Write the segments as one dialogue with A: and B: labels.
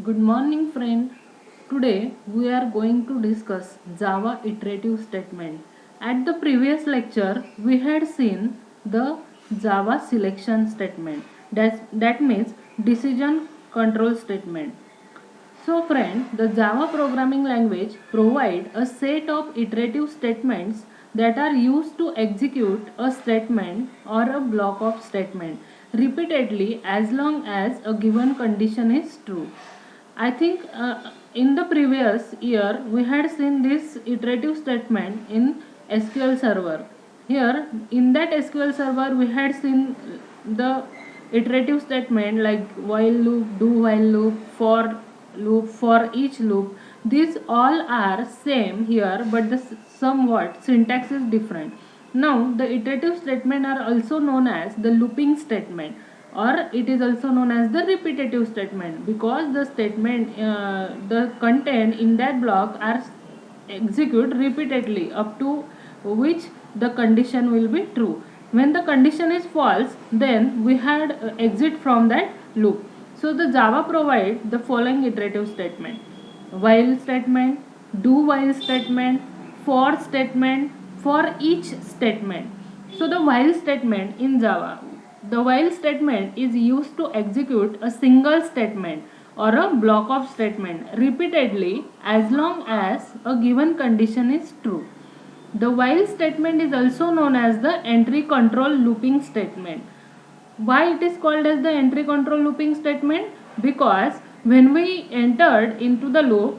A: Good morning, friend. Today we are going to discuss Java iterative statement. At the previous lecture, we had seen the Java selection statement. That means decision control statement. So friend, the Java programming language provide a set of iterative statements that are used to execute a statement or a block of statement repeatedly as long as a given condition is true. I think in the previous year we had seen this iterative statement in SQL Server. Here in that SQL Server we had seen the iterative statement like while loop, do while loop, for loop, for each loop. These all are same here, but the somewhat syntax is different. Now the iterative statement are also known as the looping statement, or it is also known as the repetitive statement, because the statement the content in that block are execute repeatedly up to which the condition will be true. When the condition is false, then we had exit from that loop. So the Java provide the following iterative statement: while statement, do while statement, for statement, for each statement. So the while statement in Java, the while statement is used to execute a single statement or a block of statement repeatedly as long as a given condition is true. The while statement is also known as the entry control looping statement. Why it is called as the entry control looping statement? Because when we entered into the loop,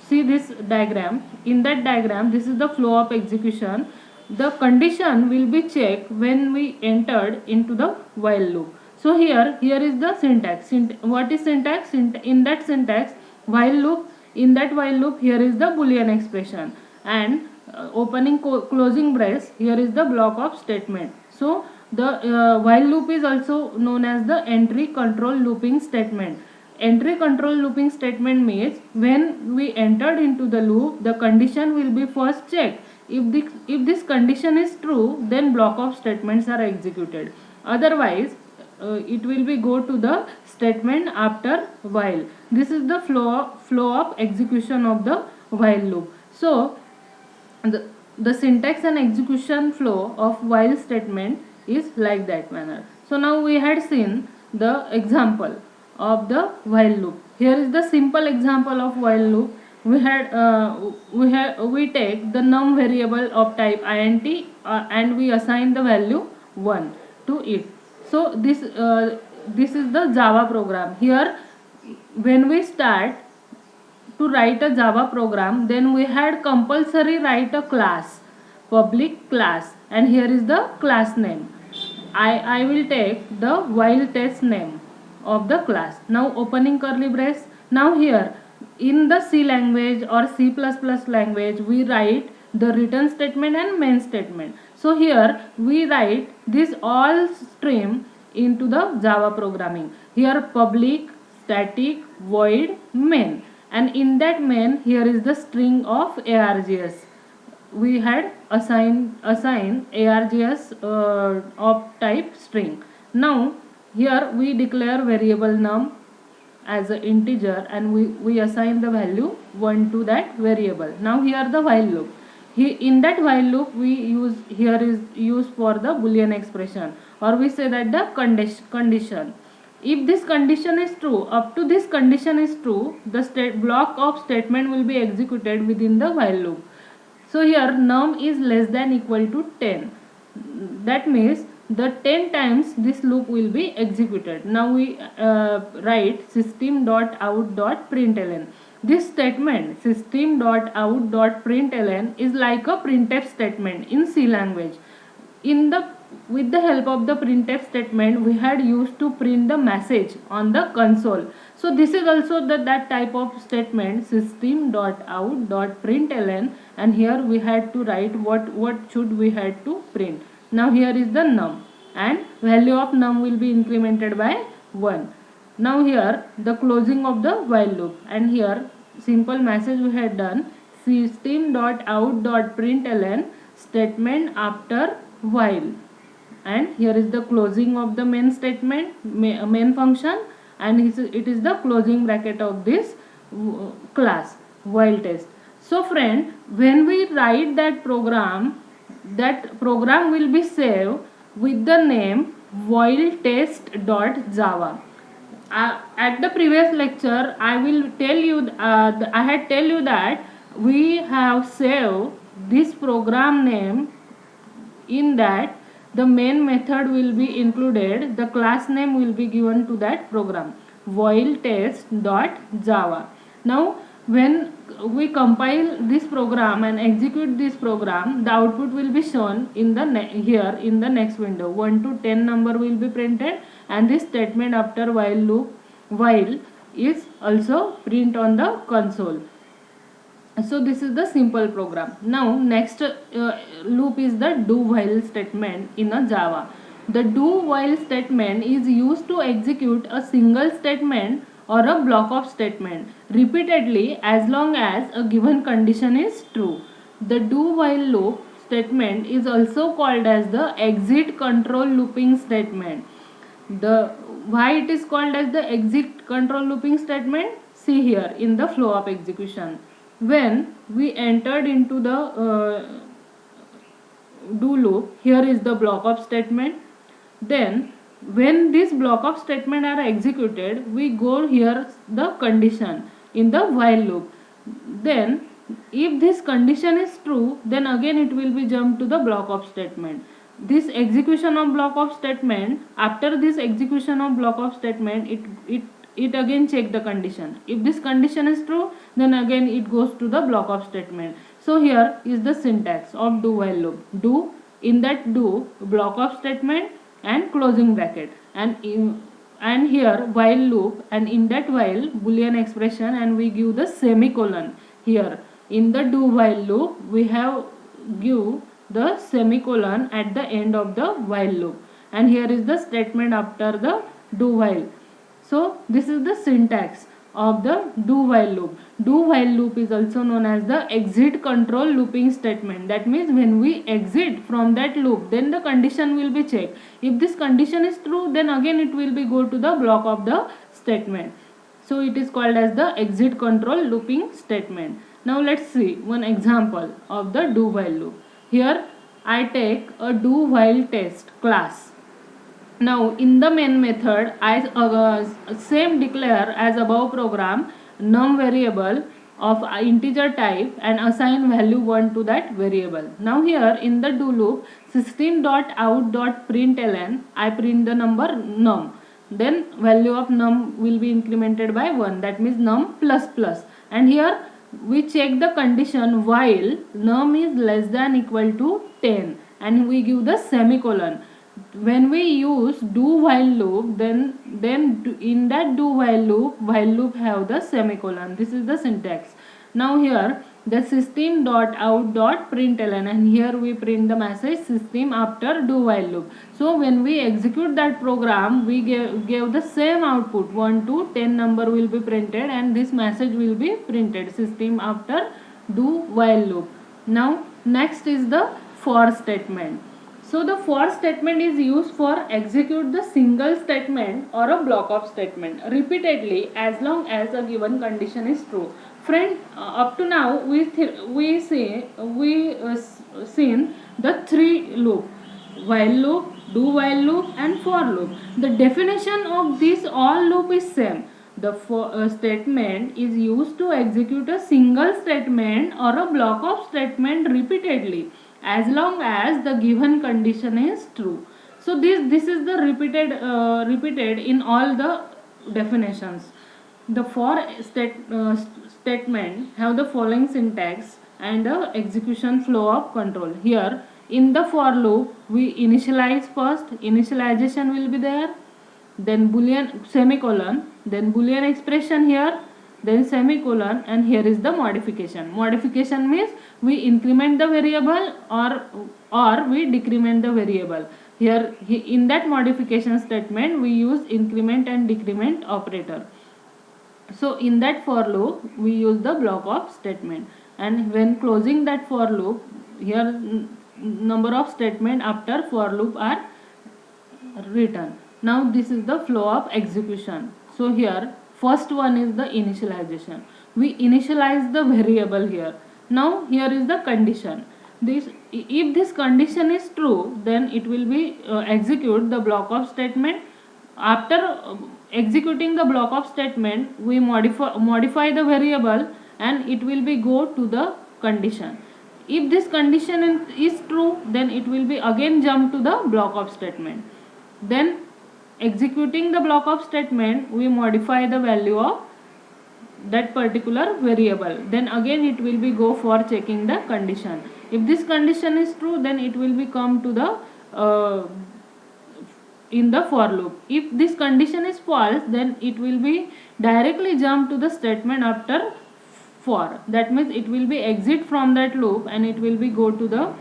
A: see this diagram, in that diagram this is the flow of execution. The condition will be checked when we entered into the while loop. So here is the syntax. What is syntax? In that syntax, while loop, in that while loop, here is the boolean expression, and closing brace, here is the block of statement. So the while loop is also known as the entry control looping statement. Entry control looping statement means when we entered into the loop, the condition will be first checked. If this condition is true, then block of statements are executed. Otherwise, it will be go to the statement after while. This is the flow of execution of the while loop. So the syntax and execution flow of while statement is like that manner. So now we had seen the example of the while loop. Here is the simple example of while loop. We take the num variable of type int and we assign the value 1 to it. So this is the Java program. Here when we start to write a Java program, then we had compulsory write a class, public class, and here is the class name. I will take the while test name of the class. Now opening curly brace. Now here in the C language or C++ language, we write the return statement and main statement. So here we write this all stream into the Java programming. Here public, static, void, main, and in that main here is the string of args. We had assign args of type string. Now here we declare variable num as an integer, and we assign the value 1 to that variable. Now here the while loop. In that while loop we use, here is used for the boolean expression, or we say that the condition. If this condition is true, up to this condition is true, the block of statement will be executed within the while loop. So here num is less than equal to 10. That means the 10 times this loop will be executed. Now we write system.out.println. This statement system.out.println is like a printf statement in C language. In the With the help of the printf statement, we had used to print the message on the console. So this is also that type of statement, system.out.println, and here we had to write what should we had to print. Now here is the num, and value of num will be incremented by 1. Now here the closing of the while loop, and here simple message we had done, system.out.println statement after while, and here is the closing of the main statement, main function, and it is the closing bracket of this class while test. So friend, when we write that program will be saved with the name while test.java. At the previous lecture I will tell you I had tell you that we have saved this program name. In that, the main method will be included, the class name will be given to that program, while test.java. Now when we compile this program and execute this program, the output will be shown in the here in the next window. 1 to 10 number will be printed, and this statement after while is also print on the console. So this is the simple program. Now next loop is the do while statement in a Java. The do while statement is used to execute a single statement or a block of statement repeatedly as long as a given condition is true. The do while loop statement is also called as the exit control looping statement. The why it is called as the exit control looping statement? See here in the flow of execution. When we entered into the do loop, here is the block of statement. Then when this block of statement are executed, we go here the condition in the while loop. Then if this condition is true, then again it will be jumped to the block of statement. This execution of block of statement, after this execution of block of statement, it again check the condition. If this condition is true, then again it goes to the block of statement. So here is the syntax of do while loop. Do, in that do, block of statement and closing bracket, and here while loop, and in that while boolean expression, and we give the semicolon. Here in the do while loop we have give the semicolon at the end of the while loop, and here is the statement after the do while. So this is the syntax of the do while loop. Do while loop is also known as the exit control looping statement. That means when we exit from that loop, then the condition will be checked. If this condition is true, then again it will be go to the block of the statement. So it is called as the exit control looping statement. Now let's see one example of the do while loop. Here I take a do while test class. Now in the main method I same declare as above program num variable of integer type and assign value 1 to that variable. Now here in the do loop system.out.println I print the number num. Then value of num will be incremented by 1, that means num plus plus, and here we check the condition while num is less than equal to 10, and we give the semicolon. When we use do while loop, then in that do while loop have the semicolon. This is the syntax. Now here the system.out.println, and here we print the message system after do while loop. So when we execute that program, we gave the same output, 1 to 10 number will be printed, and this message will be printed, system after do while loop. Now next is the for statement. So the for statement is used for execute the single statement or a block of statement repeatedly as long as a given condition is true. Friend, up to now we seen the three loop: while loop, do while loop, and for loop. The definition of this all loop is same. The for statement is used to execute a single statement or a block of statement repeatedly as long as the given condition is true. So this is the repeated in all the definitions. The for statement have the following syntax and the execution flow of control. Here in the for loop we initialize first, initialization will be there, then boolean semicolon, then boolean expression here, then semicolon, and here is the modification. Modification means we increment the variable or we decrement the variable. Here in that modification statement we use increment and decrement operator. So in that for loop we use the block of statement, and when closing that for loop, here number of statement after for loop are written. Now this is the flow of execution. So here first one is the initialization. We initialize the variable here. Now here is the condition. This, if this condition is true, then it will be execute the block of statement. After executing the block of statement, we modify the variable and it will be go to the condition. If this condition is true, then it will be again jump to the block of statement. Then executing the block of statement, we modify the value of that particular variable. Then again it will be go for checking the condition. If this condition is true, then it will be come to the in the for loop. If this condition is false, then it will be directly jump to the statement after for. That means it will be exit from that loop and it will be go to the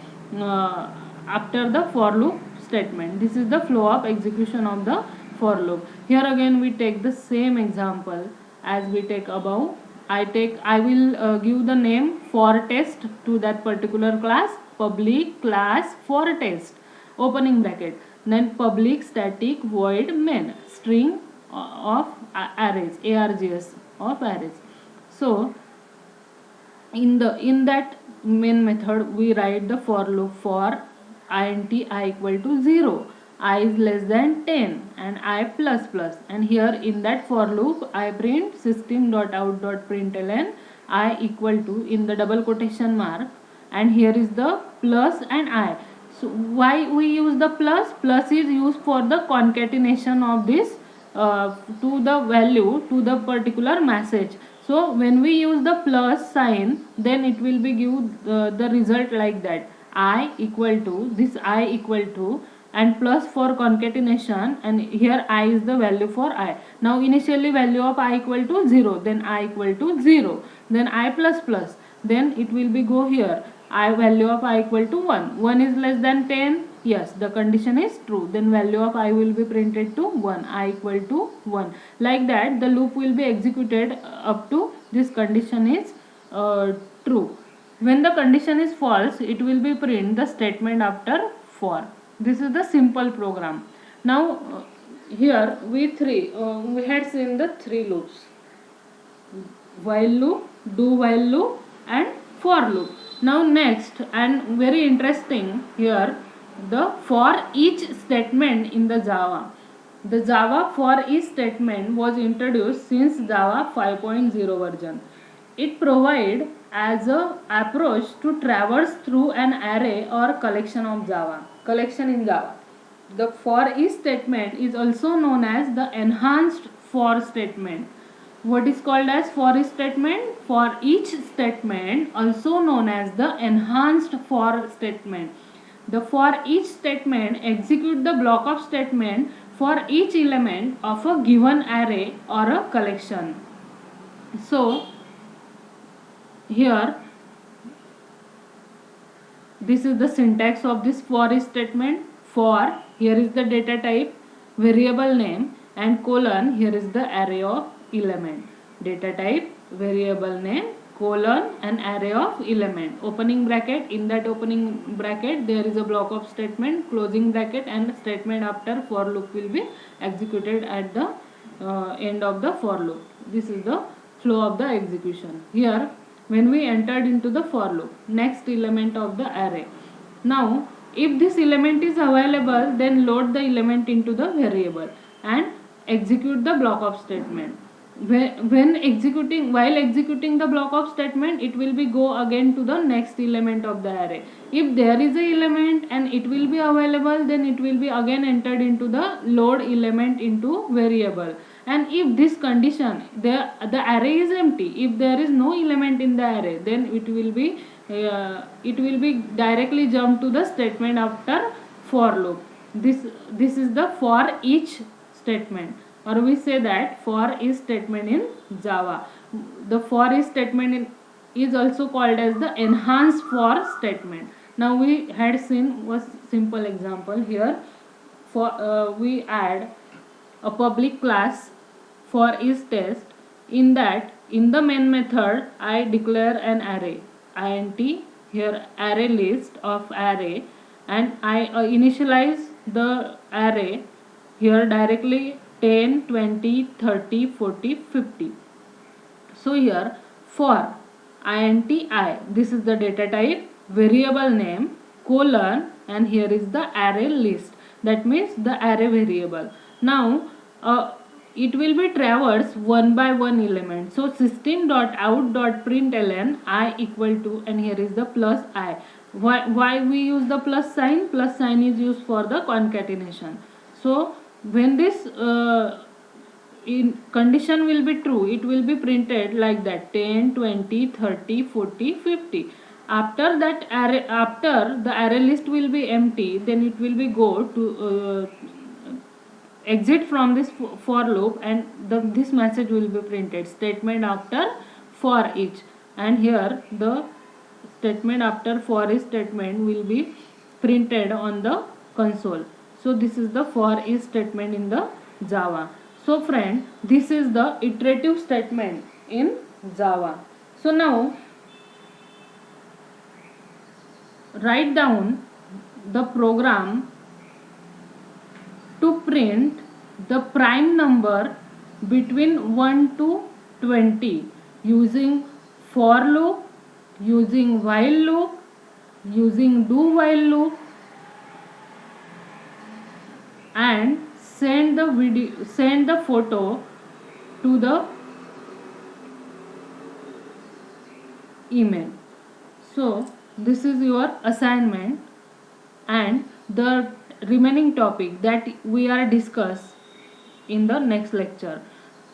A: after the for loop statement. This is the flow of execution of the for loop. Here again we take the same example as we take above. I will give the name for test to that particular class, public class for test, opening bracket, then public static void main, string of arrays, args of arrays. So in that main method we write the for loop for int I equal to 0, I is less than 10 and I plus plus, and here in that for loop I print system.out.println I equal to in the double quotation mark, and here is the plus and I. So why we use the plus? Plus is used for the concatenation of this to the value to the particular message. So when we use the plus sign, then it will be give the result like that, I equal to this, I equal to, and plus for concatenation, and here I is the value for I. Now initially value of I equal to 0, then I equal to 0, then I plus plus, then it will be go here I value of I equal to 1. 1 is less than 10. Yes, the condition is true. Then value of I will be printed to 1. I equal to 1. Like that, the loop will be executed up to this condition is true. When the condition is false, it will be print the statement after for. This is the simple program. Now here we had seen the three loops: while loop, do while loop, and for loop. Now next, and very interesting here, the for each statement in the Java. The Java for each statement was introduced since Java 5.0 version. It provides as a approach to traverse through an array or collection in Java. The for each statement is also known as the enhanced for statement. What is called as for each statement? For each statement, also known as the enhanced for statement. The for each statement execute the block of statement for each element of a given array or a collection. So here this is the syntax of this for each statement. For, here is the data type, variable name, and colon, here is the array of element. Data type, variable name, colon, and array of element. Opening bracket, in that opening bracket there is a block of statement, closing bracket, and statement after for loop will be executed at the end of the for loop. This is the flow of the execution. Here when we entered into the for loop, next element of the array. Now if this element is available, then load the element into the variable and execute the block of statement. While executing the block of statement, it will be go again to the next element of the array. If there is a element and it will be available, then it will be again entered into the load element into variable. And if this condition, the array is empty, if there is no element in the array, then it will be directly jump to the statement after for loop. This is the for each statement, or we say that for each statement in Java. The for each statement is also called as the enhanced for statement. Now we had seen was simple example here. For we add a public class for each test. In that, in the main method, I declare an array int, here array list of array, and I initialize the array here directly 10, 20, 30, 40, 50. So here for INTI, this is the data type, variable name, colon, and here is the array list. That means the array variable. Now it will be traversed one by one element. So system.out.println I equal to, and here is the plus I. Why we use the plus sign? Plus sign is used for the concatenation. So when this in condition will be true, it will be printed like that: 10, 20, 30, 40, 50. After that array, after the array list will be empty, then it will be go to exit from this for loop, and this message will be printed: statement after for each. And here the statement after for each statement will be printed on the console. So this is the for each statement in the Java. So friend, this is the iterative statement in Java. So now write down the program to print the prime number between 1 to 20 using for loop, using while loop, using do while loop, and send the photo to the email. So this is your assignment, and the remaining topic that we are discuss in the next lecture.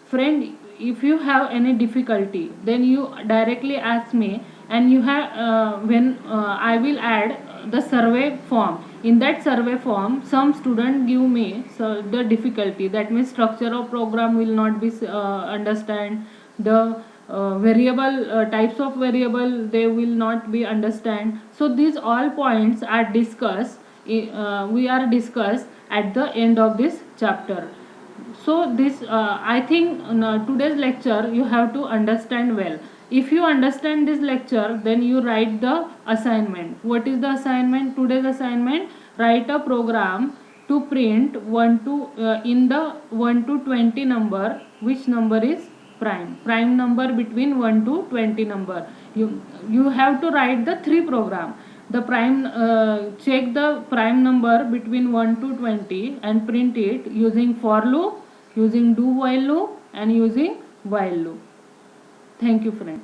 A: Friend, if you have any difficulty, then you directly ask me, and you have when I will add the survey form. In that survey form, some student give me so the difficulty, that means structure of program will not be understand, the variable types of variable they will not be understand. So these all points are discussed, we are discussed at the end of this chapter. So this I think today's lecture you have to understand well. If you understand this lecture, then you write the assignment. What is the assignment? Today's assignment: write a program to print 1 to in the 1 to 20 number, which number is prime number between 1 to 20 number. You have to write the three program. The prime check the prime number between 1 to 20 and print it using for loop, using do while loop, and using while loop. Thank you friend.